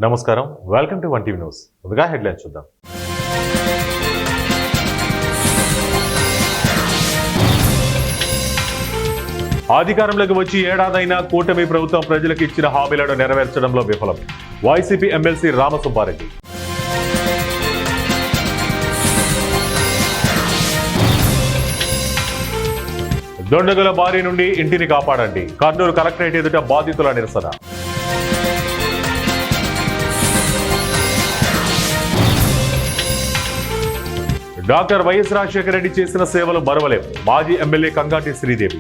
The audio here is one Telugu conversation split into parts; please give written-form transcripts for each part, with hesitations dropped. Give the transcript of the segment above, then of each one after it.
నమస్కారం, welcome to one TV news. ముందుగా హెడ్లైన్స్ చూద్దాం. అధికారంలోకి వచ్చి ఏడాదైనా కూటమి ప్రభుత్వం ప్రజలకు ఇచ్చిన హామీలను నెరవేర్చడంలో విఫలం. YCP MLC Ramasubba Reddy. దొండగుల బారి నుండి ఇంటిని కాపాడండి. కర్నూలు కలెక్టరేట్ ఎదుట బాధితుల నిరసన. డాక్టర్ వైఎస్ రాజశేఖర రెడ్డి చేసిన సేవలు మరవలేం. మాజీ ఎమ్మెల్యే కంగాటి శ్రీదేవి.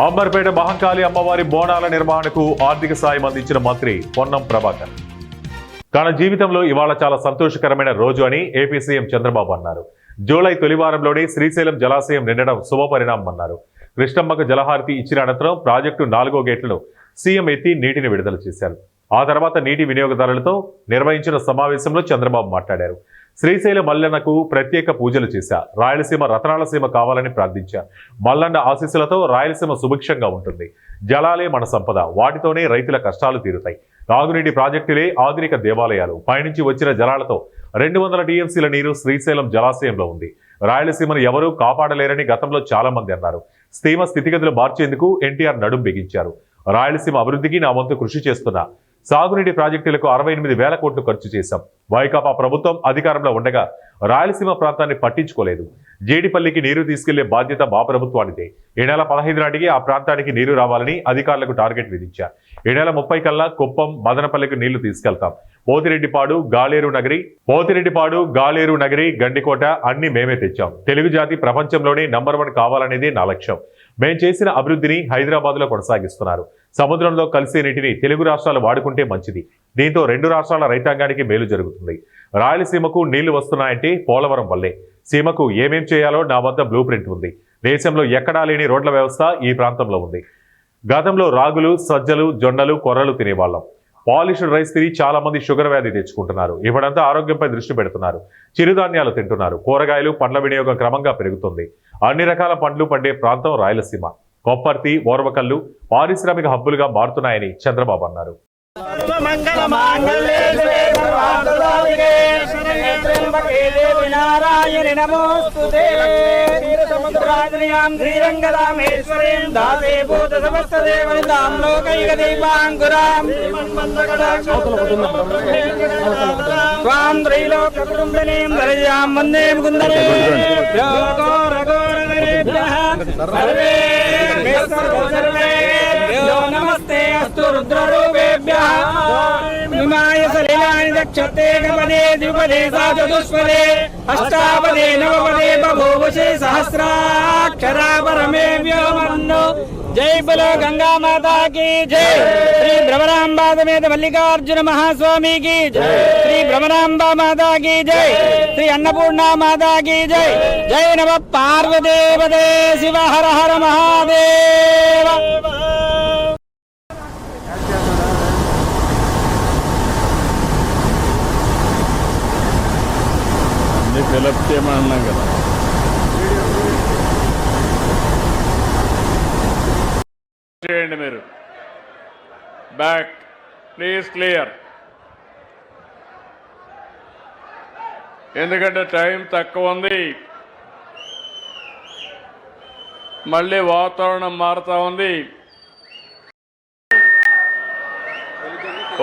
అంబర్పేట మహంకాళి అమ్మవారి బోనాల నిర్వహణకు ఆర్థిక సాయం అందించిన మంత్రి పొన్నం ప్రభాకర్. తన జీవితంలో ఇవాళ చాలా సంతోషకరమైన రోజు అని ఏపీ సీఎం చంద్రబాబు అన్నారు. జూలై తొలి వారంలోనే శ్రీశైలం జలాశయం నిండడం శుభపరిణామం అన్నారు. కృష్ణమ్మకు జలహారతి ఇచ్చిన అనంతరం ప్రాజెక్టు 4వ గేట్లను సీఎం ఎత్తి నీటిని విడుదల చేశారు. ఆ తర్వాత నీటి వినియోగదారులతో నిర్వహించిన సమావేశంలో చంద్రబాబు మాట్లాడారు. శ్రీశైలం మల్లన్నకు ప్రత్యేక పూజలు చేశారు. రాయలసీమ రతనాల సీమ కావాలని ప్రార్థించారు. మల్లన్న ఆశీస్సులతో రాయలసీమ సుభిక్షంగా ఉంటుంది. జలాలే మన సంపద, వాటితోనే రైతుల కష్టాలు తీరుతాయి. తాగునీటి ప్రాజెక్టులే ఆధునిక దేవాలయాలు. పైనుంచి వచ్చిన జలాలతో 200 టీఎంసీల నీరు శ్రీశైలం జలాశయంలో ఉంది. రాయలసీమను ఎవరూ కాపాడలేరని గతంలో చాలా మంది అన్నారు. సీమ స్థితిగతులు మార్చేందుకు ఎన్టీఆర్ నడుం బిగించారు. రాయలసీమ అభివృద్ధికి నా వంతు కృషి చేస్తున్నా. సాగునీటి ప్రాజెక్టులకు 68,000 కోట్లు ఖర్చు చేశాం. వైకాపా ప్రభుత్వం అధికారంలో ఉండగా రాయలసీమ ప్రాంతాన్ని పట్టించుకోలేదు. జేడిపల్లికి నీరు తీసుకెళ్లే బాధ్యత మా ప్రభుత్వానిదే. ఈ నెల 15 నాటికి ఆ ప్రాంతానికి నీరు రావాలని అధికారులకు టార్గెట్ విధించారు. ఈ నెల 30 కల్లా కుప్పం, మదనపల్లికి నీళ్లు తీసుకెళ్తాం. పోతిరెడ్డిపాడు, గాలేరు నగరి, గండికోట అన్ని మేమే తెచ్చాం. తెలుగు జాతి ప్రపంచంలోనే నంబర్ 1 కావాలనేదే నా లక్ష్యం. మేం చేసిన అభివృద్ధిని హైదరాబాద్ లో కొనసాగిస్తున్నారు. సముద్రంలో కలిసే నీటిని తెలుగు రాష్ట్రాలు వాడుకుంటే మంచిది. దీంతో 2 రాష్ట్రాల రైతాంగానికి మేలు జరుగుతుంది. రాయలసీమకు నీళ్లు వస్తున్నాయంటే పోలవరం వల్లే. సీమకు ఏమేం చేయాలో నా వద్ద బ్లూ ప్రింట్ ఉంది. దేశంలో ఎక్కడా లేని రోడ్ల వ్యవస్థ ఈ ప్రాంతంలో ఉంది. గతంలో రాగులు, సజ్జలు, జొన్నలు, కొర్రలు తినేవాళ్ళం. పాలిష్డ్ రైస్ తిని చాలా మంది షుగర్ వ్యాధి తెచ్చుకుంటున్నారు. ఇప్పుడంతా ఆరోగ్యంపై దృష్టి పెడుతున్నారు. చిరుధాన్యాలు తింటున్నారు. కూరగాయలు, పండ్ల వినియోగం క్రమంగా పెరుగుతుంది. అన్ని రకాల పండ్లు పండే ప్రాంతం రాయలసీమ. కొప్పర్తి, ఓర్వకల్లు పారిశ్రామిక హబ్బులుగా మారుతున్నాయని చంద్రబాబు అన్నారు. नमस्ते अस्तु रुद्ररूपेभ्यः विमाय सलिलानि दक्षते गपदे द्विपदे सा चतुष्पदे अष्टापदे नवपदे बभूवशे सहस्राक्षरा परमे व्योमन्नो. जय बोलो गंगा माता की जय. श्री भ्रमरांबा समेत मल्लिकार्जुन महास्वामी की जय. श्री भ्रमरांबा माता की जय. श्री अन्नपूर्णा माता की जय. जय नमः पार्वती पदे शिव हर हर महादेव. ఫిలప్ చేయమన్నాం కదా. చేయండి మీరు. Back please clear. ఎందుకంటే టైం తక్కువ ఉంది. మళ్ళీ వాతావరణం మారుతా ఉంది.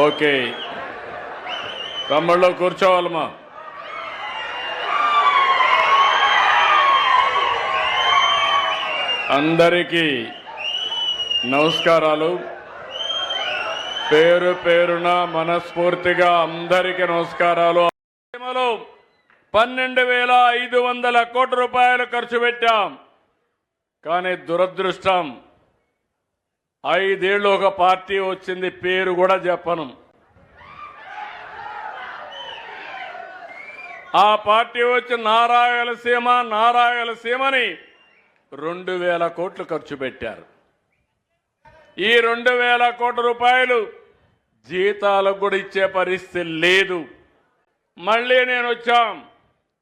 ఓకే తమ్ముళ్ళు కూర్చోవాలమ్మా. అందరికీ నమస్కారాలు. పేరు పేరున మనస్ఫూర్తిగా అందరికీ నమస్కారాలు. 12,500 కోట్ల రూపాయలు ఖర్చు పెట్టాం. కానీ దురదృష్టం 5 ఏళ్ళు ఒక పార్టీ వచ్చింది, పేరు కూడా చెప్పను. ఆ పార్టీ వచ్చి నారాయలసీమని 2,000 కోట్లు ఖర్చు పెట్టారు. ఈ 2,000 కోట్ల రూపాయలు జీతాలకు కూడా ఇచ్చే పరిస్థితి లేదు. మళ్ళీ నేను వచ్చాం,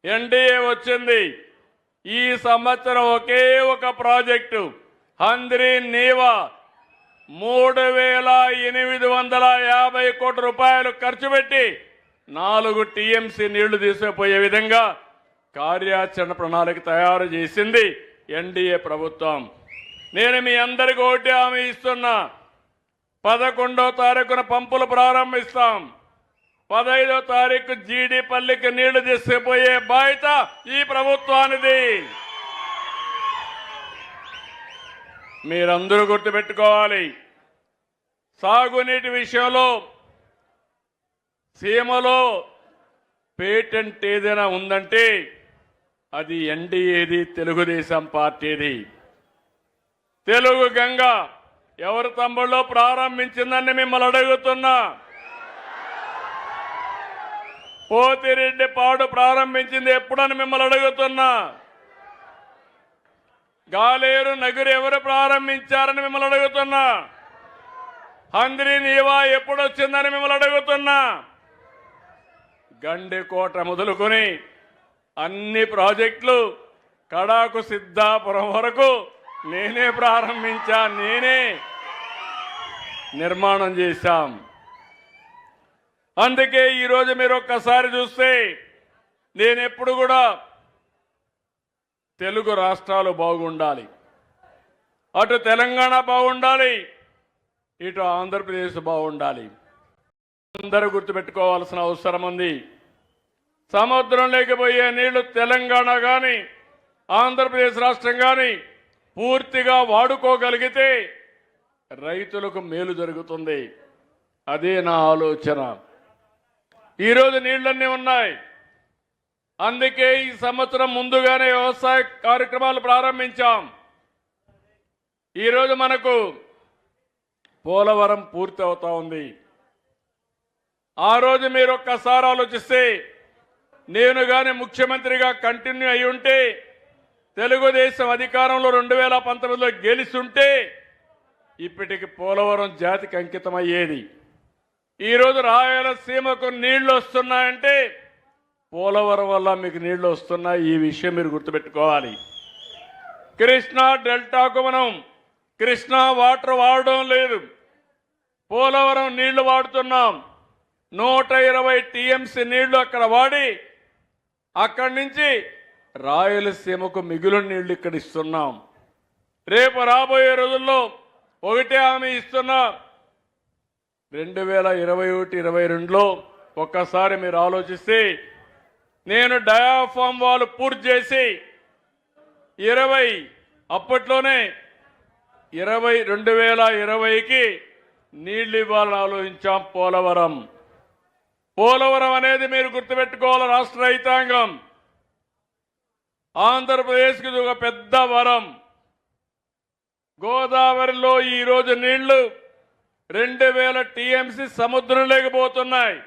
ఎన్డీఏ వచ్చింది. ఈ సంవత్సరం ఒకే ఒక ప్రాజెక్టు హంద్రి నీవా 3,850 కోట్ల రూపాయలు ఖర్చు పెట్టి 4 టీఎంసీ నీళ్లు తీసుకుపోయే విధంగా కార్యాచరణ ప్రణాళిక తయారు చేసింది ఎన్డీఏ ప్రభుత్వం. నేను మీ అందరికీ ఒకటి హామీ ఇస్తున్నా, 11వ తారీఖున పంపులు ప్రారంభిస్తాం. 15వ తారీఖు జీడిపల్లికి నీళ్లు తీసుకుపోయే బాధ్యత ఈ ప్రభుత్వానిది. మీరందరూ గుర్తుపెట్టుకోవాలి, సాగునీటి విషయంలో సీమలో పేటెంట్ ఏదైనా ఉందంటే అది ఎన్డీఏది, తెలుగుదేశం పార్టీది. తెలుగు గంగ ఎవరు తమ్ముళ్ళు ప్రారంభించిందని మిమ్మల్ని అడుగుతున్నా. పోతిరెడ్డి పాడు ప్రారంభించింది ఎప్పుడని మిమ్మల్ని అడుగుతున్నా. గాలేరు నగరు ఎవరు ప్రారంభించారని మిమ్మల్ని అడుగుతున్నా. హంద్రి నీవా ఎప్పుడు వచ్చిందని మిమ్మల్ని అడుగుతున్నా. గండికోట మొదలుకొని అన్ని ప్రాజెక్టులు కడాకు సిద్ధాపురం వరకు నేనే ప్రారంభించా, నేనే నిర్మాణం చేశాం. అందుకే ఈరోజు మీరు ఒక్కసారి చూస్తే నేను ఎప్పుడు కూడా తెలుగు రాష్ట్రాలు బాగుండాలి, అటు తెలంగాణ బాగుండాలి, ఇటు ఆంధ్రప్రదేశ్ బాగుండాలి. అందరూ గుర్తుపెట్టుకోవాల్సిన అవసరం ఉంది. సముద్రం లేకపోయే నీళ్లు తెలంగాణ కానీ ఆంధ్రప్రదేశ్ రాష్ట్రం కానీ పూర్తిగా వాడుకోగలిగితే రైతులకు మేలు జరుగుతుంది. అదే నా ఆలోచన. ఈరోజు నీళ్లన్నీ ఉన్నాయి. అందుకే ఈ సంవత్సరం ముందుగానే వ్యవసాయ కార్యక్రమాలు ప్రారంభించాం. ఈరోజు మనకు పోలవరం పూర్తి అవుతా ఉంది. ఆ రోజు మీరు ఒక్కసారి ఆలోచిస్తే, నేను గాని ముఖ్యమంత్రిగా కంటిన్యూ అయి ఉంటే, తెలుగుదేశం అధికారంలో 2019లో గెలిచుంటే ఇప్పటికి పోలవరం జాతికి అంకితమయ్యేది. ఈరోజు రాయలసీమకు నీళ్లు వస్తున్నాయంటే పోలవరం వల్ల మీకు నీళ్లు వస్తున్నాయి. ఈ విషయం మీరు గుర్తుపెట్టుకోవాలి. కృష్ణా డెల్టాకు మనం కృష్ణా వాటర్ వాడడం లేదు, పోలవరం నీళ్లు వాడుతున్నాం. 120 టీఎంసీ నీళ్లు అక్కడ వాడి అక్కడి నుంచి రాయలసీమకు మిగులు నీళ్లు ఇక్కడ ఇస్తున్నాం. రేపు రాబోయే రోజుల్లో ఒకటే హామీ ఇస్తున్నా, 2021-22లో ఒక్కసారి మీరు ఆలోచిస్తే నేను డయాఫామ్ వాళ్ళు పూర్తి చేసి 20 అప్పట్లోనే 2020కి నీళ్లు ఇవ్వాలని ఆలోచించాం. పోలవరం అనేది మీరు గుర్తుపెట్టుకోవాలి. రాష్ట్ర రైతాంగం ఆంధ్రప్రదేశ్కి ఇది ఒక పెద్ద వరం. గోదావరిలో ఈరోజు నీళ్లు 2000 టీఎంసీ సముద్రం లేకపోతున్నాయి.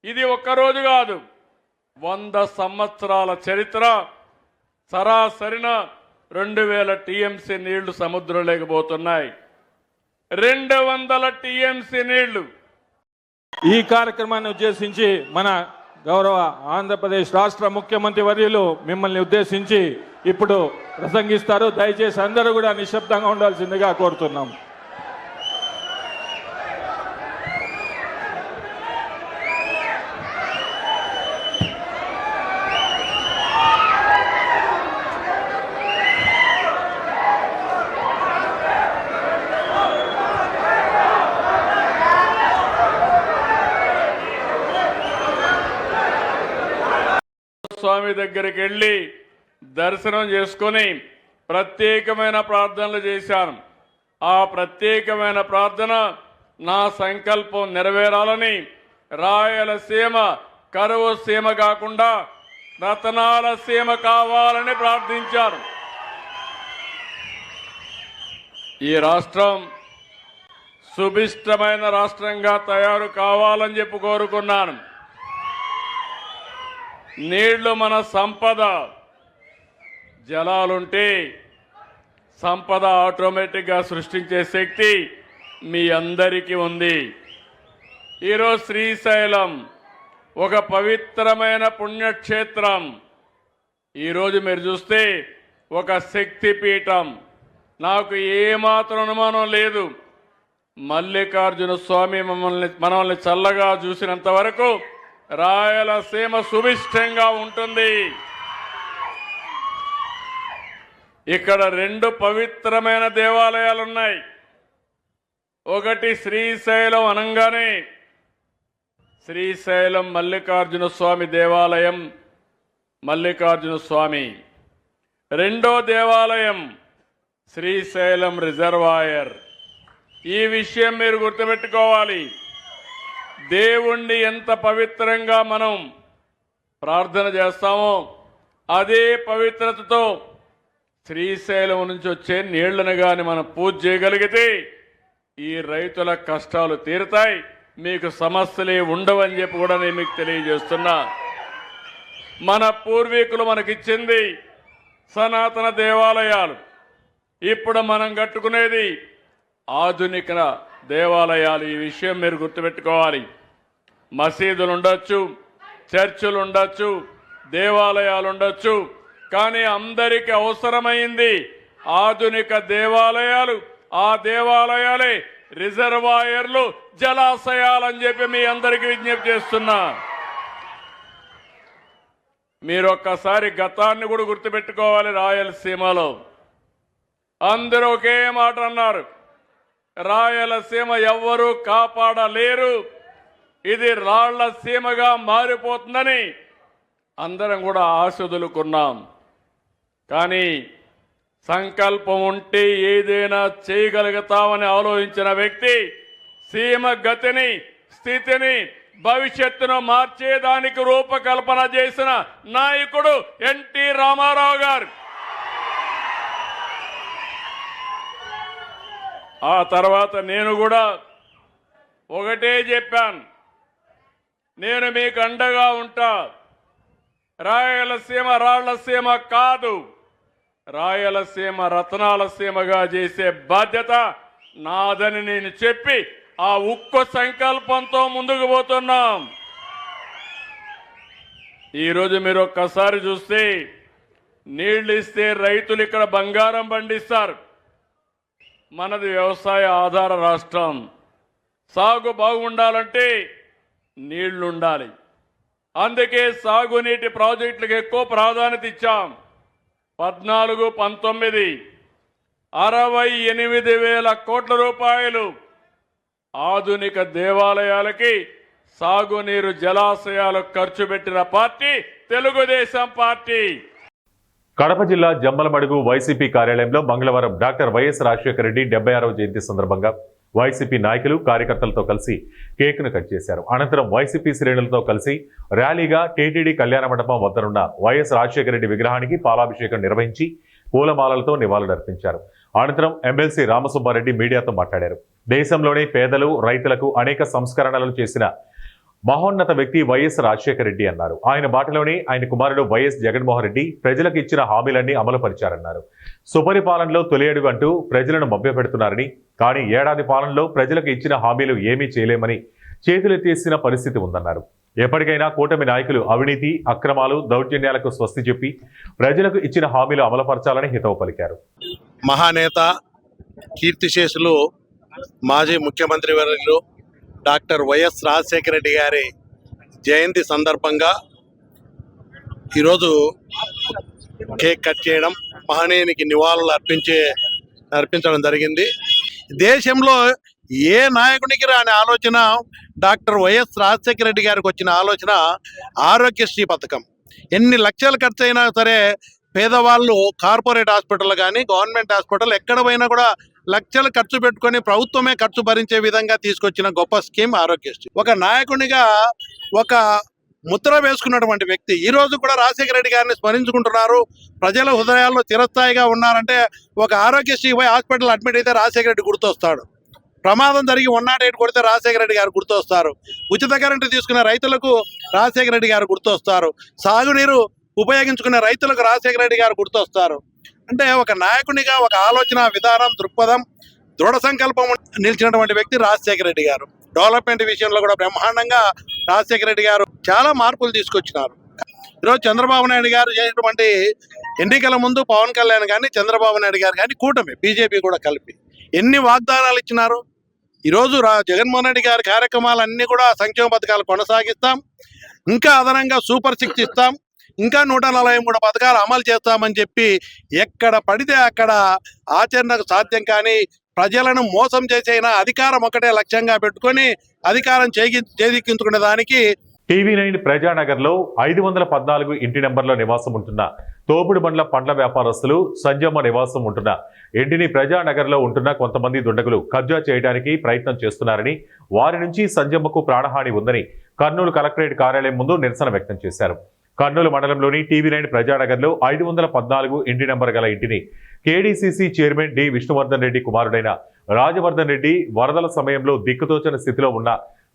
ఇది ఒక్కరోజు కాదు, 100 సంవత్సరాల చరిత్ర. సరాసరిన 2000 టీఎంసీ నీళ్లు సముద్రం లేకపోతున్నాయి. 200 టీఎంసీ నీళ్లు. ఈ కార్యక్రమాన్ని ఉద్దేశించి మన గౌరవ ఆంధ్రప్రదేశ్ రాష్ట్ర ముఖ్యమంత్రి వర్యులు మిమ్మల్ని ఉద్దేశించి ఇప్పుడు ప్రసంగిస్తారు. దయచేసి అందరూ కూడా నిశ్శబ్దంగా ఉండాల్సిందిగా కోరుతున్నాం. స్వామి దగ్గరికి వెళ్ళి దర్శనం చేసుకొని ప్రత్యేకమైన ప్రార్థనలు చేశాను. ఆ ప్రత్యేకమైన ప్రార్థన నా సంకల్పం నెరవేరాలని, రాయలసీమ కరువు సీమ కాకుండా రతనాల సీమ కావాలని ప్రార్థించారు. ఈ రాష్ట్రం సుభిష్టమైన రాష్ట్రంగా తయారు కావాలని చెప్పి కోరుకున్నాను. నీళ్లు మన సంపద. జలాలుంటే సంపద ఆటోమేటిక్గా సృష్టించే శక్తి మీ అందరికీ ఉంది. ఈరోజు శ్రీశైలం ఒక పవిత్రమైన పుణ్యక్షేత్రం. ఈరోజు మీరు చూస్తే ఒక శక్తిపీఠం. నాకు ఏమాత్రం అనుమానం లేదు, మల్లికార్జున స్వామి మనల్ని చల్లగా చూసినంత వరకు రాయలసీమ సుభిష్టంగా ఉంటుంది. ఇక్కడ 2 పవిత్రమైన దేవాలయాలు ఉన్నాయి. ఒకటి శ్రీశైలం అనంగానే శ్రీశైలం మల్లికార్జున స్వామి దేవాలయం, మల్లికార్జున స్వామి. రెండో దేవాలయం శ్రీశైలం రిజర్వాయర్. ఈ విషయం మీరు గుర్తుపెట్టుకోవాలి. దేవుణ్ణి ఎంత పవిత్రంగా మనం ప్రార్థన చేస్తామో అదే పవిత్రతతో శ్రీశైలం నుంచి వచ్చే నీళ్లను కానీ మనం పూజ చేయగలిగితే ఈ రైతుల కష్టాలు తీరుతాయి, మీకు సమస్యలే ఉండవని చెప్పి కూడా నేను మీకు తెలియజేస్తున్నా. మన పూర్వీకులు మనకిచ్చింది సనాతన దేవాలయాలు. ఇప్పుడు మనం కట్టుకునేది ఆధునిక దేవాలయాలు. ఈ విషయం మీరు గుర్తుపెట్టుకోవాలి. మసీదులు ఉండొచ్చు, చర్చిలు ఉండొచ్చు, దేవాలయాలు ఉండొచ్చు, కానీ అందరికీ అవసరమైంది ఆధునిక దేవాలయాలు. ఆ దేవాలయాలే రిజర్వాయర్లు, జలాశయాలని చెప్పి మీ అందరికీ విజ్ఞప్తి చేస్తున్నా. మీరు ఒక్కసారి గతాన్ని కూడా గుర్తుపెట్టుకోవాలి. రాయలసీమలో అందరూ ఒకే మాట అన్నారు, రాయలసీమ ఎవ్వరూ కాపాడలేరు, ఇది రాళ్ల సీమగా మారిపోతుందని అందరం కూడా ఆశొదులుకున్నాం. కానీ సంకల్పం ఉంటే ఏదైనా చేయగలుగుతామని ఆలోచించిన వ్యక్తి సీమ గతిని, స్థితిని, భవిష్యత్తును మార్చేదానికి రూపకల్పన చేసిన నాయకుడు ఎన్టీ రామారావు గారు. ఆ తర్వాత నేను కూడా ఒకటే చెప్పాను, నేను మీకు అండగా ఉంటా. రాయలసీమ రాళ్లసీమ కాదు, రాయలసీమ రత్నాల సీమగా చేసే బాధ్యత నాదని నేను చెప్పి ఆ ఉక్కు సంకల్పంతో ముందుకు పోతున్నాం. ఈరోజు మీరు ఒక్కసారి చూస్తే నీళ్లు ఇస్తే రైతులు ఇక్కడ బంగారం పండిస్తారు. మనది వ్యవసాయ ఆధార రాష్ట్రం. సాగు బాగుండాలంటే నీళ్లుండాలి. అందుకే సాగునీటి ప్రాజెక్టులకు ఎక్కువ ప్రాధాన్యత ఇచ్చాం. 14-19 68,000 కోట్ల రూపాయలు ఆధునిక దేవాలయాలకి, సాగునీరు జలాశయాలకు ఖర్చు పెట్టిన పార్టీ తెలుగుదేశం పార్టీ. కడప జిల్లా జమ్మలమడుగు వైసీపీ కార్యాలయంలో మంగళవారం డాక్టర్ వైఎస్ రాజశేఖర రెడ్డి 76వ జయంతి సందర్భంగా వైసీపీ నాయకులు, కార్యకర్తలతో కలిసి కేక్ను కట్ చేశారు. అనంతరం వైసీపీ శ్రేణులతో కలిసి ర్యాలీగా టీటీడీ కళ్యాణ మండపం వద్దనున్న వైఎస్ రాజశేఖర రెడ్డి విగ్రహానికి పాలాభిషేకం నిర్వహించి పూలమాలలతో నివాళులర్పించారు. అనంతరం ఎమ్మెల్సీ రామసుబ్బారెడ్డి మీడియాతో మాట్లాడారు. దేశంలోనే పేదలు, రైతులకు అనేక సంస్కరణలు చేసిన మహోన్నత వ్యక్తి వైఎస్ రాజశేఖర రెడ్డి అన్నారు. ఆయన బాటలోనే ఆయన కుమారుడు వైఎస్ జగన్మోహన్ రెడ్డి ప్రజలకు ఇచ్చిన హామీలన్నీ అమలు పరిచారన్నారు. సుపరిపాలనలో తొలి అడుగు అంటూ ప్రజలను మభ్యపెడుతున్నారని, కానీ ఏడాది పాలనలో ప్రజలకు ఇచ్చిన హామీలు ఏమీ చేయలేమని చేతులెత్తేసిన పరిస్థితి ఉందన్నారు. ఎప్పటికైనా కూటమి నాయకులు అవినీతి, అక్రమాలు, దౌర్జన్యాలకు స్వస్తి చెప్పి ప్రజలకు ఇచ్చిన హామీలు అమలుపరచాలని హితవు పలికారు. మహానేత, కీర్తిశేషులు, మాజీ ముఖ్యమంత్రి వర్యులు డాక్టర్ వైఎస్ రాజశేఖర రెడ్డి గారి జయంతి సందర్భంగా ఈరోజు కేక్ కట్ చేయడం, మహనీయునికి నివాళులు అర్పించడం జరిగింది. దేశంలో ఏ నాయకునికి రాని ఆలోచన డాక్టర్ వైఎస్ రాజశేఖర రెడ్డి గారికి వచ్చిన ఆలోచన ఆరోగ్యశ్రీ పథకం. ఎన్ని లక్షలు ఖర్చు అయినా సరే పేదవాళ్ళు కార్పొరేట్ హాస్పిటల్ కానీ, గవర్నమెంట్ హాస్పిటల్ ఎక్కడ పోయినా కూడా లక్షలు ఖర్చు పెట్టుకొని ప్రభుత్వమే ఖర్చు భరించే విధంగా తీసుకొచ్చిన గొప్ప స్కీమ్ ఆరోగ్యశ్రీ. ఒక నాయకునిగా ఒక ముద్ర వేసుకున్నటువంటి వ్యక్తి ఈ రోజు కూడా రాజశేఖర రెడ్డి గారిని స్మరించుకుంటున్నారు. ప్రజల హృదయాల్లో చిరస్థాయిగా ఉన్నారంటే ఒక ఆరోగ్యశ్రీ పోయి హాస్పిటల్ అడ్మిట్ అయితే రాజశేఖర రెడ్డి గుర్తొస్తాడు. ప్రమాదం జరిగి 108 కొడితే రాజశేఖర రెడ్డి గారు గుర్తొస్తారు. ఉచిత కరెంటు తీసుకునే రైతులకు రాజశేఖర రెడ్డి గారు గుర్తొస్తారు. సాగునీరు ఉపయోగించుకునే రైతులకు రాజశేఖర రెడ్డి గారు గుర్తొస్తారు. అంటే ఒక నాయకునిగా ఒక ఆలోచన విధానం, దృక్పథం, దృఢ సంకల్పం నిలిచినటువంటి వ్యక్తి రాజశేఖర రెడ్డి గారు. డెవలప్మెంట్ విషయంలో కూడా బ్రహ్మాండంగా రాజశేఖర రెడ్డి గారు చాలా మార్పులు తీసుకొచ్చినారు. ఈరోజు చంద్రబాబు నాయుడు గారు చేసినటువంటి ఎన్నికల ముందు పవన్ కళ్యాణ్ కానీ చంద్రబాబు నాయుడు గారు కానీ కూటమి బీజేపీ కూడా కలిపి ఎన్ని వాగ్దానాలు ఇచ్చినారు. ఈరోజు జగన్మోహన్ రెడ్డి గారి కార్యక్రమాలన్నీ కూడా సంక్షేమ పథకాలు కొనసాగిస్తాం, ఇంకా అదనంగా సూపర్ 6 ఇస్తాం, ఇంకా 143 పథకాలు అమలు చేస్తామని చెప్పి ఎక్కడ పడితే అక్కడ ఆచరణకు సాధ్యం కానీ ప్రజలను మోసం చేసైనా అధికారం ఒకటే లక్ష్యంగా పెట్టుకొని అధికారం చేజిక్కించుకునే దానికి టీవీ9 ప్రజానగర్లో 514 ఇంటి నెంబర్లో నివాసం ఉంటున్న తోపుడు బండ్ల పండ్ల వ్యాపారస్తులు సంజమ్మ నివాసం ఉంటున్న ఇంటిని ప్రజానగర్లో ఉంటున్న కొంతమంది దుండగులు కబ్జా చేయడానికి ప్రయత్నం చేస్తున్నారని, వారి నుంచి సంజమ్మకు ప్రాణహాని ఉందని కర్నూలు కలెక్టరేట్ కార్యాలయం ముందు నిరసన వ్యక్తం చేశారు. కర్నూలు మండలంలోని టీవీ9 ప్రజానగర్లో 514 ఇంటి నెంబర్ గల ఇంటిని KDCC chairman D Vishnuvardhan Reddy కుమారుడైన రాజవర్ధన్ రెడ్డి వరదల సమయంలో దిక్కుతోచని స్థితిలో ఉన్న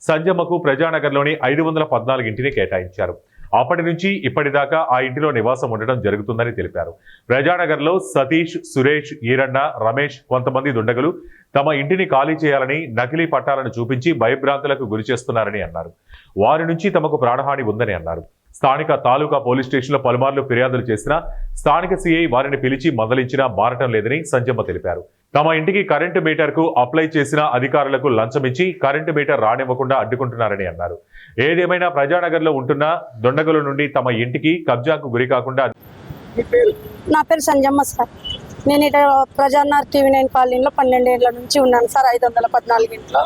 సంజమ్మకు ప్రజానగర్లోని 514 ఇంటిని కేటాయించారు. అప్పటి నుంచి ఇప్పటిదాకా ఆ ఇంటిలో నివాసం ఉండడం జరుగుతుందని తెలిపారు. ప్రజానగర్లో సతీష్, సురేష్, ఈరಣ್ణ, రమేష్ కొంతమంది దుండగులు తమ ఇంటిని ఖాళీ చేయాలని నకిలీ పట్టాలను చూపించి భయభ్రాంతులకు గురి చేస్తున్నారని అన్నారు. వారి నుంచి తమకు ప్రాణహాని ఉందని అన్నారు. స్థానిక తాలూకా పోలీస్ స్టేషన్లో పలుమార్లు ఫిర్యాదులు చేసినా స్థానిక సీఐ వారిని పిలిచి మందలించినా మారటం లేదని సంజమ్మ తెలిపారు. తమ ఇంటికి కరెంటు మీటర్కు అప్లై చేసిన అధికారులకు లంచమిచ్చి కరెంటు మీటర్ రానివ్వకుండా అడ్డుకుంటున్నారని అన్నారు. ఏదేమైనా ప్రజానగర్లో ఉంటున్న దుండగుల నుండి తమ ఇంటికి కబ్జాకు గురి కాకుండా. నా పేరు సంజమ్మ సార్. నేను ఇట ప్రజానగర్ టీవీ9 కాలనీలో 12 ఏళ్ల నుంచి ఉన్నాను సార్. 514 ఇంట్లో.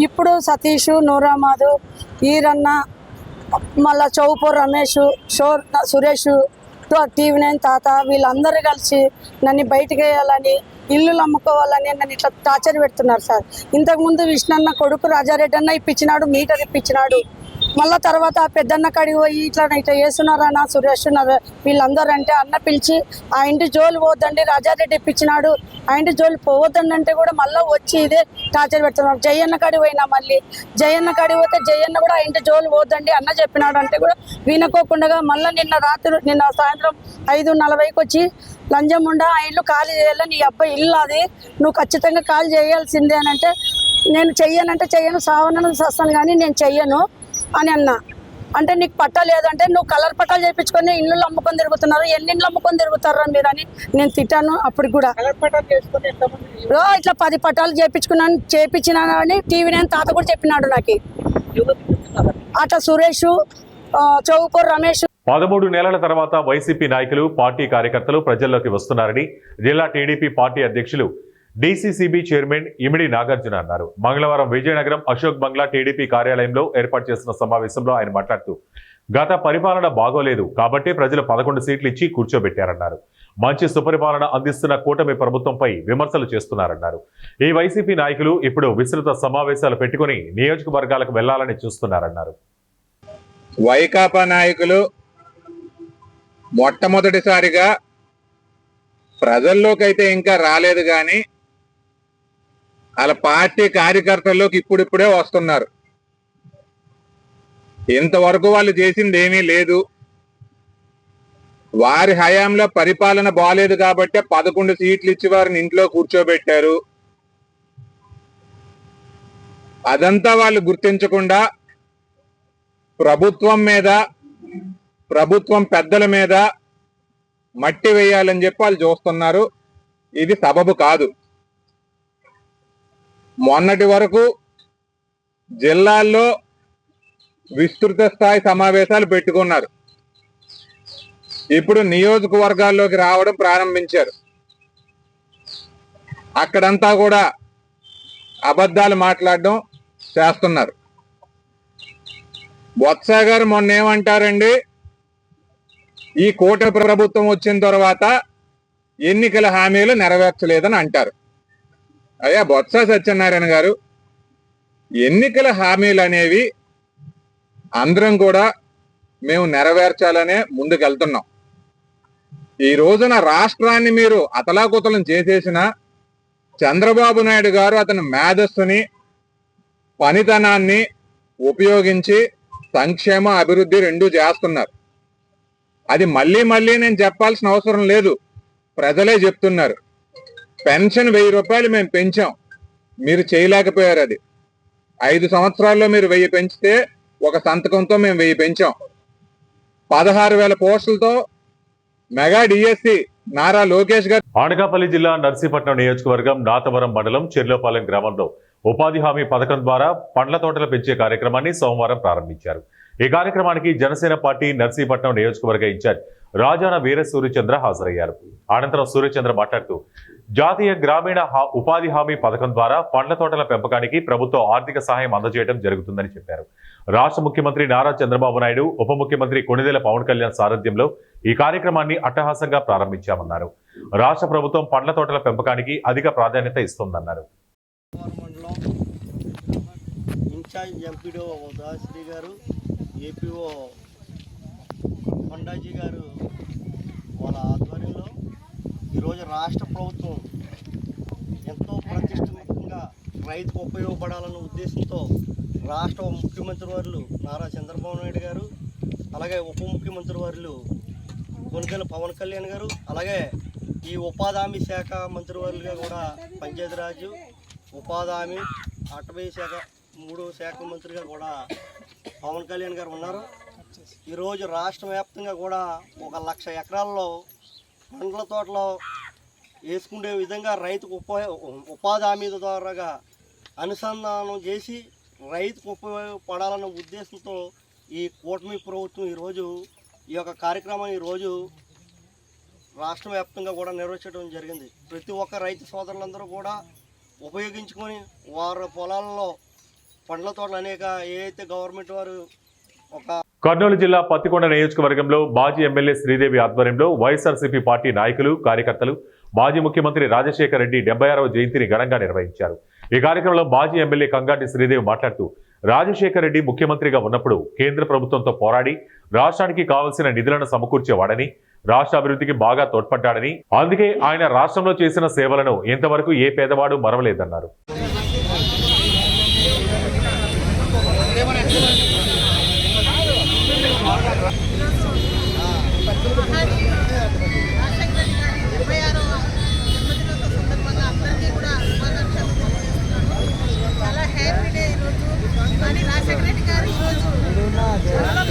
ఇప్పుడు సతీష్, నూరామాధు, ఈరన్న, మళ్ళా చౌపూర్ రమేష్, సురేష్, టీవీ9 తాత వీళ్ళందరూ కలిసి నన్ను బయటకు వేయాలని, ఇల్లు అమ్ముకోవాలని నన్ను ఇట్లా టార్చర్ పెడుతున్నారు సార్. ఇంతకుముందు విష్ణన్న కొడుకు రాజారెడ్డి అన్న ఇప్పించినాడు, మీటర్ ఇప్పించినాడు. మళ్ళీ తర్వాత పెద్దన్న కాడికి పోయి ఇట్లా చేస్తున్నారన్న సురేష్ వీళ్ళందరూ అంటే అన్న పిలిచి ఆ ఇంటి జోలు పోద్దండి, రాజారెడ్డి ఇప్పించినాడు, ఆ ఇంటి జోలు పోవద్దండి అంటే కూడా మళ్ళీ వచ్చి ఇదే టార్చర్ పెడుతున్నారు. జయన్న కాడికి పోయినా, మళ్ళీ జయన్న కాడికి పోతే జయన్న కూడా ఆ ఇంటి జోలు పోద్దండి అన్న చెప్పినాడు అంటే కూడా వినకోకుండా మళ్ళీ నిన్న సాయంత్రం 5:40కి వచ్చి లంజం ఉండ ఆ ఇల్లు ఖాళీ చేయాలి, నీ అబ్బాయి ఇల్లు అది, నువ్వు ఖచ్చితంగా ఖాళీ చేయాల్సిందే అని అంటే నేను చెయ్యనంటే చెయ్యను, సావనను వస్తాను కానీ నేను చెయ్యను అని అన్నా. అంటే నీకు పట్టా లేదంటే నువ్వు కలర్ పట్టాలు చేయించుకొని ఇల్లు అమ్ముకొని తిరుగుతున్నారు, ఎన్ని ఇళ్ళు అమ్ముకొని తిరుగుతారు మీరు అని నేను తిట్టాను. అప్పుడు కూడా ఇట్లా 10 పట్టాలు చేయించినాను అని టీవీ9 తాత కూడా చెప్పినాడు నాకు. అట్లా సురేష్, చౌపూర్ రమేష్. 13 నెలల తర్వాత వైసీపీ నాయకులు, పార్టీ కార్యకర్తలు ప్రజల్లోకి వస్తున్నారని జిల్లా టీడీపీ పార్టీ అధ్యక్షులు డీసీసీబీ చైర్మన్ ఇమిడి నాగార్జున అన్నారు. మంగళవారం విజయనగరం అశోక్ బంగ్లా టీడీపీ కార్యాలయంలో ఏర్పాటు చేసిన సమావేశంలో ఆయన మాట్లాడుతూ గత పరిపాలన బాగోలేదు కాబట్టి ప్రజలు 11 సీట్లు ఇచ్చి కూర్చోబెట్టారన్నారు. మంచి సుపరిపాలన అందిస్తున్న కూటమి ప్రభుత్వంపై విమర్శలు చేస్తున్నారన్నారు. ఈ వైసీపీ నాయకులు ఇప్పుడు విస్తృత సమావేశాలు పెట్టుకుని నియోజకవర్గాలకు వెళ్లాలని చూస్తున్నారన్నారు. వైకాపా నాయకులు మొట్టమొదటిసారిగా ప్రజల్లోకి అయితే ఇంకా రాలేదు కానీ వాళ్ళ పార్టీ కార్యకర్తల్లోకి ఇప్పుడిప్పుడే వస్తున్నారు. ఇంతవరకు వాళ్ళు చేసింది ఏమీ లేదు. వారి హయాంలో పరిపాలన బాలేదు కాబట్టి 11 సీట్లు ఇచ్చి వారిని ఇంట్లో కూర్చోబెట్టారు. అదంతా వాళ్ళు గుర్తించకుండా ప్రభుత్వం మీద, ప్రభుత్వం పెద్దల మీద మట్టి వేయాలని చెప్పి వాళ్ళు చూస్తున్నారు. ఇది సబబు కాదు. మొన్నటి వరకు జిల్లాల్లో విస్తృత స్థాయి సమావేశాలు పెట్టుకున్నారు. ఇప్పుడు నియోజకవర్గాల్లోకి రావడం ప్రారంభించారు. అక్కడంతా కూడా అబద్ధాలు మాట్లాడడం చేస్తున్నారు. బొత్స గారు మొన్న ఏమంటారండి, ఈ కూటమి ప్రభుత్వం వచ్చిన తర్వాత ఎన్నికల హామీలు నెరవేర్చలేదని అంటారు. అయ్యా బొత్స సత్యనారాయణ గారు, ఎన్నికల హామీలు అనేవి అందరం కూడా మేము నెరవేర్చాలనే ముందుకెళ్తున్నాం. ఈ రోజున రాష్ట్రాన్ని మీరు అతలాకుతలం చేసేసిన చంద్రబాబు నాయుడు గారు అతని మేధస్సుని, పనితనాన్ని ఉపయోగించి సంక్షేమ, అభివృద్ధి రెండూ చేస్తున్నారు. అది మళ్ళీ మళ్ళీ నేను చెప్పాల్సిన అవసరం లేదు, ప్రజలే చెప్తున్నారు. పెన్షన్ 1000 రూపాయలు మేము పెంచాం, మీరు చేయలేకపోయారు. అది 5 సంవత్సరాల్లో మీరు 1000 పెంచితే ఒక సంతకంతో మేము 1000 పెంచాం. 16,000 పోస్టులతో మెగా డిఎస్సి నారా లోకేష్ గారు అనకాపల్లి జిల్లా నర్సీపట్నం నియోజకవర్గం నాతవరం మండలం చెర్లోపాలెం గ్రామంలో ఉపాధి హామీ పథకం ద్వారా పండ్ల తోటలు పెంచే కార్యక్రమాన్ని సోమవారం ప్రారంభించారు. ఈ కార్యక్రమానికి జనసేన పార్టీ నర్సీపట్నం నియోజకవర్గ ఇన్ఛార్జ్ రాజాన వీర సూర్యచంద్ర హాజరయ్యారు. అనంతరం సూర్యచంద్ర మాట్లాడుతూ జాతీయ గ్రామీణ ఉపాధి హామీ పథకం ద్వారా పండ్ల తోటల పెంపకానికి ప్రభుత్వం ఆర్థిక సహాయం అందజేయడం జరుగుతుందని చెప్పారు. రాష్ట్ర ముఖ్యమంత్రి నారా చంద్రబాబు నాయుడు, ఉప ముఖ్యమంత్రి కొణిదెల పవన్ కళ్యాణ్ సారథ్యంలో ఈ కార్యక్రమాన్ని అట్టహాసంగా ప్రారంభించామన్నారు. రాష్ట్ర ప్రభుత్వం పండ్ల తోటల పెంపకానికి అధిక ప్రాధాన్యత ఇస్తోందన్నారు. మండలం ఇన్ఛార్జ్ ఎంపీడీఓ ఉదయశ్రీ గారు, ఏపీఓ కొండాజీ గారు వాళ్ళ ఆధ్వర్యంలో ఈరోజు రాష్ట్ర ప్రభుత్వం ఎంతో ప్రతిష్టాత్మకంగా రైతుకు ఉపయోగపడాలన్న ఉద్దేశంతో రాష్ట్ర ముఖ్యమంత్రి వర్యులు నారా చంద్రబాబు నాయుడు గారు, అలాగే ఉప ముఖ్యమంత్రి వర్యులు కొణిదెల పవన్ కళ్యాణ్ గారు, అలాగే ఈ ఉపాధి హామీ శాఖ మంత్రివర్యులుగా కూడా పంచాయతీరాజు, ఉపాధి హామీ, అటవీ శాఖ 3 శాఖల మంత్రిగా కూడా పవన్ కళ్యాణ్ గారు ఉన్నారు. ఈరోజు రాష్ట్ర వ్యాప్తంగా కూడా 1,00,000 ఎకరాల్లో పండ్ల తోటలో వేసుకునే విధంగా రైతుకు ఉపాధి హామీ ద్వారాగా అనుసంధానం చేసి రైతుకు ఉపయోగపడాలన్న ఉద్దేశంతో ఈ కూటమి ప్రభుత్వం ఈరోజు ఈ యొక్క కార్యక్రమాన్ని ఈరోజు రాష్ట్ర వ్యాప్తంగా కూడా నిర్వహించడం జరిగింది. ప్రతి ఒక్క రైతు సోదరులందరూ కూడా ఉపయోగించుకొని వారి పొలాల్లో పండ్ల తోటలు అనేక ఏదైతే గవర్నమెంట్ వారు కర్నూలు జిల్లా పత్తికొండ నియోజకవర్గంలో మాజీ ఎమ్మెల్యే శ్రీదేవి ఆధ్వర్యంలో వైఎస్ఆర్సీపీ పార్టీ నాయకులు, కార్యకర్తలు మాజీ ముఖ్యమంత్రి రాజశేఖర రెడ్డి 76వ జయంతిని ఘనంగా నిర్వహించారు. ఈ కార్యక్రమంలో మాజీ ఎమ్మెల్యే కంగాటి శ్రీదేవి మాట్లాడుతూ రాజశేఖర రెడ్డి ముఖ్యమంత్రిగా ఉన్నప్పుడు కేంద్ర ప్రభుత్వంతో పోరాడి రాష్ట్రానికి కావలసిన నిధులను సమకూర్చేవాడని, రాష్ట్ర అభివృద్ధికి బాగా తోడ్పడ్డాడని, అందుకే ఆయన రాష్ట్రంలో చేసిన సేవలను ఇంతవరకు ఏ పేదవాడు మరవలేదన్నారు.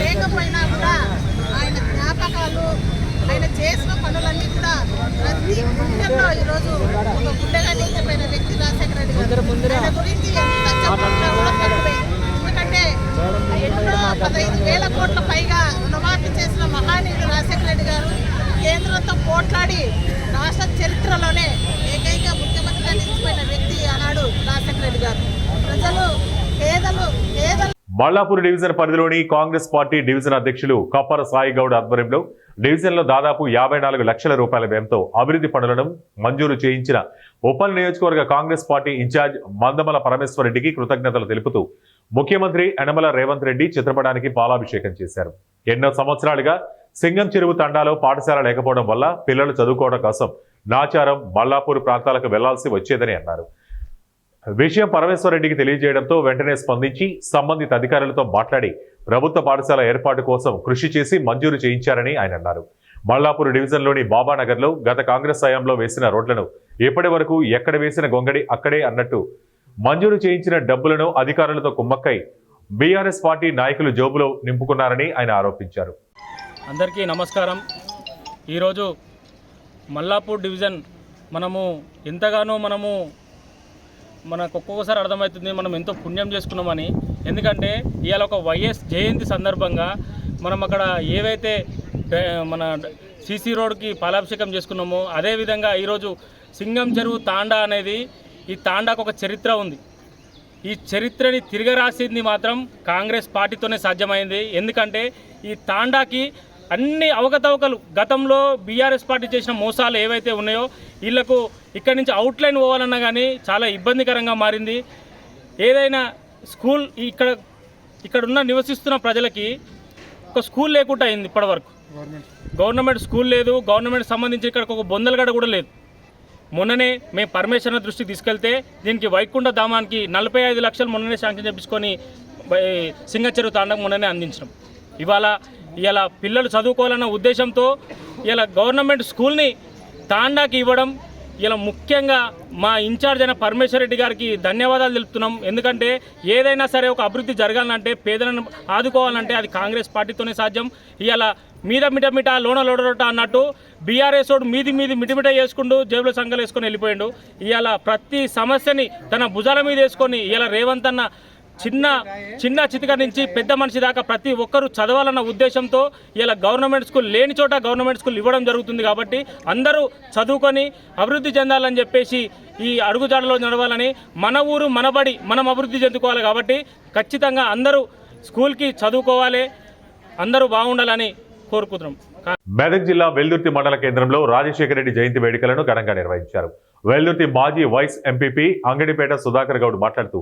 లేకపోయినా కూడా ఆయన జ్ఞాపకాలు, ఆయన చేసిన పనులన్నీ కూడా ప్రతి గుండెల్లో ఈరోజు ఒక గుండెగా నిలిచిపోయిన వ్యక్తి రాజశేఖర రెడ్డి గారు. ఆయన గురించి ఎంత చెప్పినా కూడా తక్కువే. ఎందుకంటే ఎన్నో 15,000 కోట్ల పైగా రుణమాఫీ చేసిన మహానీయుడు రాజశేఖర రెడ్డి గారు. కేంద్రంతో పోట్లాడి రాష్ట్ర చరిత్రలోనే ఏకైక ముఖ్యమంత్రిగా నిలిచిపోయిన వ్యక్తి ఆనాడు రాజశేఖర రెడ్డి గారు. ప్రజలు పేదలు మల్లాపూర్ డివిజన్ పరిధిలోని కాంగ్రెస్ పార్టీ డివిజన్ అధ్యక్షులు కప్పర సాయి గౌడ్ ఆధ్వర్యంలో డివిజన్లో దాదాపు 54 లక్షల రూపాయల వ్యయంతో అభివృద్ధి పనులను మంజూరు చేయించిన ఉప్పల్ నియోజకవర్గ కాంగ్రెస్ పార్టీ ఇన్ఛార్జ్ మందమల పరమేశ్వర్ రెడ్డికి కృతజ్ఞతలు తెలుపుతూ ముఖ్యమంత్రి యనమల రేవంత్ రెడ్డి చిత్రపటానికి పాలాభిషేకం చేశారు. ఎన్నో సంవత్సరాలుగా సింగం చెరువు తండాలో పాఠశాల లేకపోవడం వల్ల పిల్లలు చదువుకోవడం కోసం నాచారం, మల్లాపూర్ ప్రాంతాలకు వెళ్లాల్సి వచ్చేదని అన్నారు. విషయం పరమేశ్వర్ రెడ్డికి తెలియజేయడంతో వెంటనే స్పందించి సంబంధిత అధికారులతో మాట్లాడి ప్రభుత్వ పాఠశాల ఏర్పాటు కోసం కృషి చేసి మంజూరు చేయించారని ఆయన అన్నారు. మల్లాపూర్ డివిజన్లోని బాబానగర్లో గత కాంగ్రెస్ హయాంలో వేసిన రోడ్లను ఇప్పటి వరకు ఎక్కడ వేసిన గొంగడి అక్కడే అన్నట్టు మంజూరు చేయించిన డబ్బులను అధికారులతో కుమ్మక్కై బీఆర్ఎస్ పార్టీ నాయకులు జోబులో నింపుకున్నారని ఆయన ఆరోపించారు. అందరికీ నమస్కారం. ఈరోజు మల్లాపూర్ డివిజన్ ఎంతగానో మనకు ఒక్కొక్కసారి అర్థమవుతుంది మనం ఎంతో పుణ్యం చేసుకున్నామని. ఎందుకంటే ఇవాళ ఒక వైఎస్ జయంతి సందర్భంగా మనం అక్కడ ఏవైతే మన సీసీ రోడ్కి పాలాభిషేకం చేసుకున్నామో అదేవిధంగా ఈరోజు సింగం చెరువు తాండా అనేది, ఈ తాండాకు ఒక చరిత్ర ఉంది. ఈ చరిత్రని తిరగరాసింది మాత్రం కాంగ్రెస్ పార్టీతోనే సాధ్యమైంది. ఎందుకంటే ఈ తాండాకి అన్ని అవకతవకలు గతంలో బీఆర్ఎస్ పార్టీ చేసిన మోసాలు ఏవైతే ఉన్నాయో వీళ్లకు ఇక్కడి నుంచి అవుట్లైన్ పోవాలన్నా కానీ చాలా ఇబ్బందికరంగా మారింది. ఏదైనా స్కూల్ ఇక్కడ నివసిస్తున్న ప్రజలకి ఒక స్కూల్ లేకుండా అయింది. ఇప్పటివరకు గవర్నమెంట్ స్కూల్ లేదు. గవర్నమెంట్ సంబంధించి ఇక్కడికి ఒక బొందలగడ కూడా లేదు. మొన్ననే మేము పరమేశ్వర దృష్టికి తీసుకెళ్తే దీనికి వైకుంఠ ధామానికి 45 లక్షలు మొన్ననే శాంక్షన్ చేయించుకొని సింగచెరువు తాండకు మొన్ననే అందించినాం. ఇవాళ పిల్లలు చదువుకోవాలన్న ఉద్దేశంతో ఇలా గవర్నమెంట్ స్కూల్ని తాండాకి ఇవ్వడం, ఇలా ముఖ్యంగా మా ఇన్ఛార్జ్ అయిన పరమేశ్వర్ రెడ్డి గారికి ధన్యవాదాలు తెలుపుతున్నాం. ఎందుకంటే ఏదైనా సరే ఒక అభివృద్ధి జరగాలంటే, పేదలను ఆదుకోవాలంటే అది కాంగ్రెస్ పార్టీతోనే సాధ్యం. ఇవాళ మీద మిటమిట లోన లోడరొట అన్నట్టు బీఆర్ఎస్ వాడు మీది మిటమిట చేసుకుంటూ జేబులో సంఘాలు వేసుకొని వెళ్ళిపోయిండు. ఇవాళ ప్రతి సమస్యని తన భుజాల మీద వేసుకొని ఇవాళ రేవంత్ అన్న చిన్న చితిక నుంచి పెద్ద మనిషి దాకా ప్రతి ఒక్కరూ చదవాలన్న ఉద్దేశంతో ఇలా గవర్నమెంట్ స్కూల్ లేని చోట గవర్నమెంట్ స్కూల్ ఇవ్వడం జరుగుతుంది. కాబట్టి అందరూ చదువుకొని అభివృద్ధి చెందాలని చెప్పేసి ఈ అడుగుజాడలో నడవాలని, మన ఊరు మనబడి మనం అభివృద్ధి చెందుకోవాలి. కాబట్టి ఖచ్చితంగా అందరూ స్కూల్కి చదువుకోవాలి, అందరూ బాగుండాలని కోరుకుంటున్నాం. మెదక్ జిల్లా వెల్దుర్తి మండల కేంద్రంలో రాజశేఖర రెడ్డి జయంతి వేడుకలను ఘనంగా నిర్వహించారు. వెల్దుర్తి మాజీ వైస్ ఎంపీపీ అంగడిపేట సుధాకర్ గౌడ్ మాట్లాడుతూ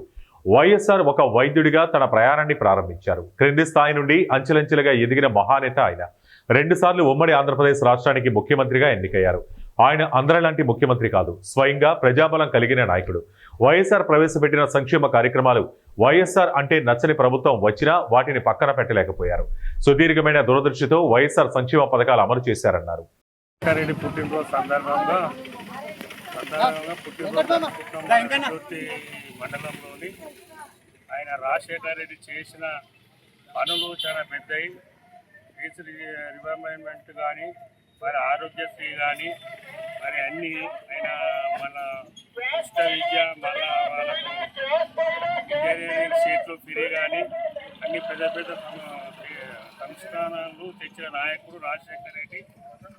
వైఎస్ఆర్ ఒక వైద్యుడిగా తన ప్రయాణాన్ని ప్రారంభించారు. క్రింది స్థాయి నుండి అంచెలంచెలుగా ఎదిగిన మహానేత ఆయన. 2 సార్లు ఉమ్మడి ఆంధ్రప్రదేశ్ రాష్ట్రానికి ముఖ్యమంత్రిగా ఎన్నికయ్యారు. ఆయన అందరిలాంటి ముఖ్యమంత్రి కాదు, స్వయంగా ప్రజాబలం కలిగిన నాయకుడు. వైఎస్ఆర్ ప్రవేశపెట్టిన సంక్షేమ కార్యక్రమాలు వైఎస్ఆర్ అంటే నచ్చని ప్రభుత్వం వచ్చినా వాటిని పక్కన పెట్టలేకపోయారు. సుదీర్ఘమైన దూరదృష్టితో వైఎస్ఆర్ సంక్షేమ పథకాలు అమలు చేశారన్నారు. మండలంలోని ఆయన రాజశేఖర రెడ్డి చేసిన పనులు చాలా పెద్దవి. ఫీజు రివర్మెంట్ కానీ, మరి ఆరోగ్యశ్రీ కానీ, మరి అన్నీ ఆయన మన ఉచిత విద్య, మళ్ళా వాళ్ళకు ఇంజనీరింగ్ సీట్లు ఫ్రీ కానీ అన్ని పెద్ద సంస్కరణలు తెచ్చిన నాయకుడు రాజశేఖర రెడ్డి.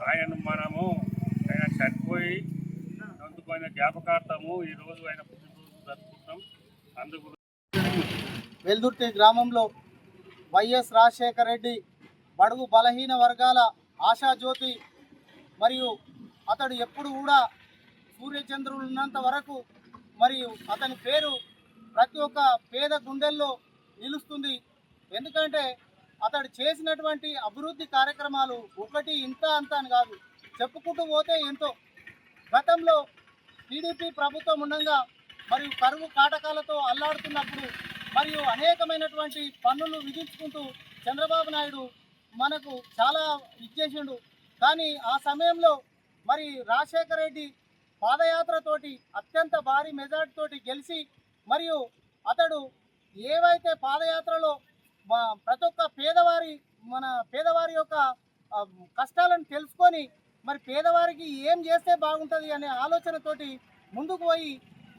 ఆయన చనిపోయి అందుకు జ్ఞాపకార్థము ఈరోజు ఆయన పుట్టినరోజు జరుపుకుంటాం. అందుకు వెల్దుర్తి గ్రామంలో వైఎస్ రాజశేఖర రెడ్డి బడుగు బలహీన వర్గాల ఆశాజ్యోతి, మరియు అతడు ఎప్పుడు కూడా సూర్యచంద్రులు ఉన్నంత వరకు మరియు అతని పేరు ప్రతి ఒక్క పేద గుండెల్లో నిలుస్తుంది. ఎందుకంటే అతడు చేసినటువంటి అభివృద్ధి కార్యక్రమాలు ఒకటి ఇంత అంత అని కాదు, చెప్పుకుంటూ పోతే ఎంతో. గతంలో టీడీపీ ప్రభుత్వం ఉండగా మరియు కరువు కాటకాలతో అల్లాడుతున్నప్పుడు మరియు అనేకమైనటువంటి పన్నులు విధించుకుంటూ చంద్రబాబు నాయుడు మనకు చాలా ఇచ్చేసిండు. కానీ ఆ సమయంలో మరి రాజశేఖర రెడ్డి పాదయాత్రతోటి అత్యంత భారీ మెజార్టీతోటి గెలిచి, మరియు అతడు ఏవైతే పాదయాత్రలో ప్రతి ఒక్క పేదవారి యొక్క కష్టాలను తెలుసుకొని మరి పేదవారికి ఏం చేస్తే బాగుంటుంది అనే ఆలోచనతోటి ముందుకు పోయి,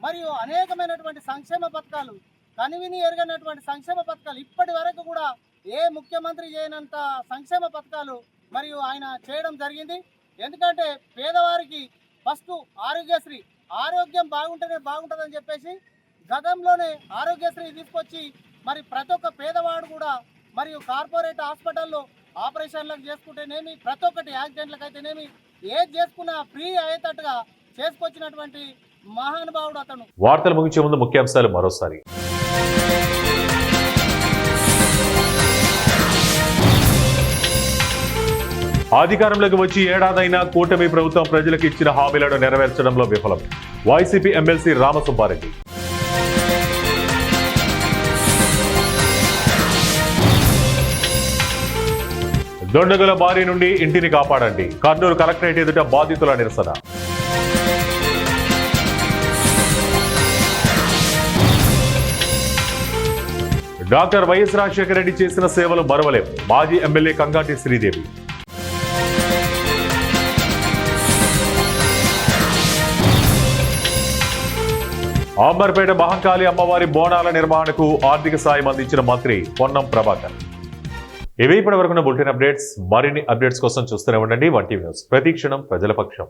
మరియు అనేకమైనటువంటి సంక్షేమ పథకాలు, కనివిని ఎరగనటువంటి సంక్షేమ పథకాలు ఇప్పటి వరకు కూడా ఏ ముఖ్యమంత్రి చేయనంత సంక్షేమ పథకాలు మరియు ఆయన చేయడం జరిగింది. ఎందుకంటే పేదవారికి ఫస్ట్ ఆరోగ్యశ్రీ, ఆరోగ్యం బాగుంటేనే బాగుంటుందని చెప్పేసి గతంలోనే ఆరోగ్యశ్రీ తీసుకొచ్చి మరి ప్రతి ఒక్క పేదవాడు కూడా మరియు కార్పొరేట్ హాస్పిటల్లో ఆపరేషన్లకు చేసుకుంటేనేమి, ప్రతి ఒక్కటి యాక్సిడెంట్లకు అయితేనేమి, ఏది చేసుకున్నా ఫ్రీ అయ్యేటట్టుగా చేసుకొచ్చినటువంటి మహానుభావుడు అతను. వార్తలు ముగించే ముందు ముఖ్యాంశాలు మరోసారి. అధికారంలోకి వచ్చి ఏడాదైనా కూటమి ప్రభుత్వం ప్రజలకు ఇచ్చిన హామీలను నెరవేర్చడంలో విఫలం. YCP MLC Ramasubba Reddy. దొండగుల బారి నుండి ఇంటిని కాపాడండి. కర్నూలు కలెక్టరేట్ ఎదుట బాధితుల నిరసన. డాక్టర్ వైఎస్ రాజశేఖర రెడ్డి చేసిన సేవలు మరవలేం. మాజీ ఎమ్మెల్యే కంగాటి శ్రీదేవి. అంబర్పేట మహంకాళి అమ్మవారి బోనాల నిర్వహణకు ఆర్థిక సాయం అందించిన మంత్రి పొన్నం ప్రభాకర్. ఇవి ఇప్పటి వరకు బులెటిన్ అప్డేట్స్. మరిన్ని అప్డేట్స్ కోసం చూస్తూనే ఉండండి 1 టీవీ న్యూస్. ప్రతి క్షణం ప్రజల పక్షం.